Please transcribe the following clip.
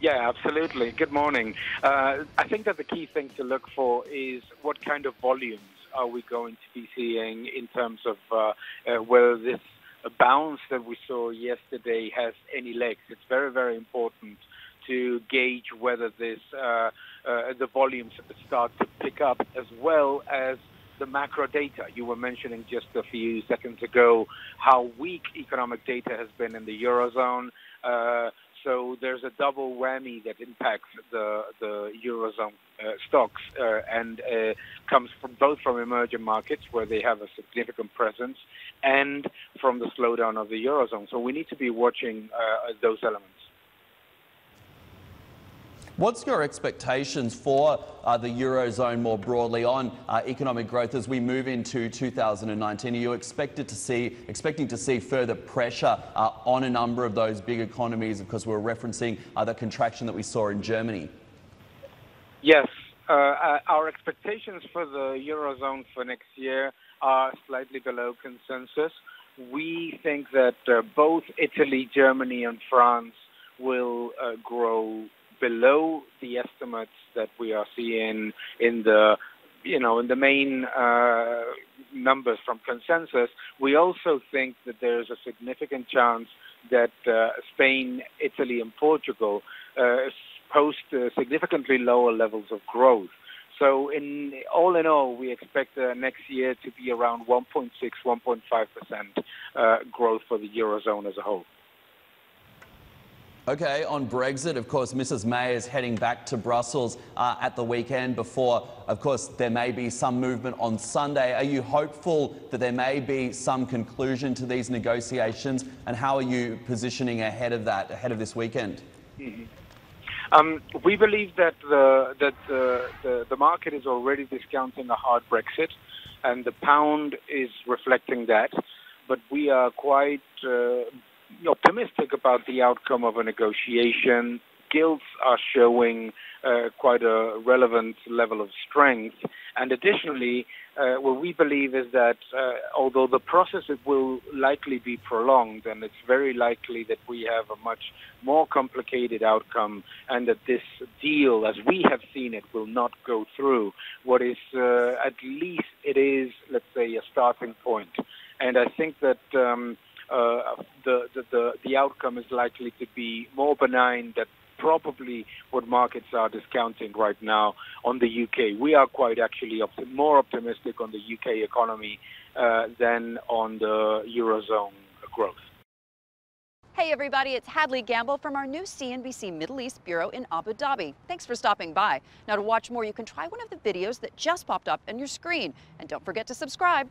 Yeah, absolutely. Good morning. I think that the key thing to look for is what kind of volumes are we going to be seeing in terms of whether this bounce that we saw yesterday has any legs. It's very, very important to gauge whether this the volumes start to pick up, as well as the macro data. You were mentioning just a few seconds ago how weak economic data has been in the Eurozone. So there's a double whammy that impacts the Eurozone stocks and comes from both from emerging markets, where they have a significant presence, and from the slowdown of the Eurozone. So we need to be watching those elements. What's your expectations for the Eurozone more broadly on economic growth as we move into 2019? Are you expecting to see further pressure on a number of those big economies? Because we're referencing the contraction that we saw in Germany. Yes, our expectations for the Eurozone for next year are slightly below consensus. We think that both Italy, Germany, and France will grow below the estimates that we are seeing in the main numbers from consensus. We also think that there is a significant chance that Spain, Italy, and Portugal post significantly lower levels of growth. So in all, we expect next year to be around 1.6, 1.5% growth for the Eurozone as a whole. Okay, on Brexit, of course, Mrs May is heading back to Brussels at the weekend before, of course, there may be some movement on Sunday. Are you hopeful that there may be some conclusion to these negotiations, and how are you positioning ahead of that, ahead of this weekend? We believe that the market is already discounting a hard Brexit, and the pound is reflecting that, but we are quite optimistic about the outcome of a negotiation. Gilts are showing quite a relevant level of strength. And additionally, what we believe is that although the process will likely be prolonged, and it's very likely that we have a much more complicated outcome, and that this deal, as we have seen it, will not go through, what is at least it is, let's say, a starting point. And I think that the outcome is likely to be more benign than probably what markets are discounting right now on the UK. We are quite actually more optimistic on the UK economy than on the Eurozone growth. Hey everybody, it's Hadley Gamble from our new CNBC Middle East Bureau in Abu Dhabi. Thanks for stopping by. Now, to watch more, you can try one of the videos that just popped up on your screen. And don't forget to subscribe.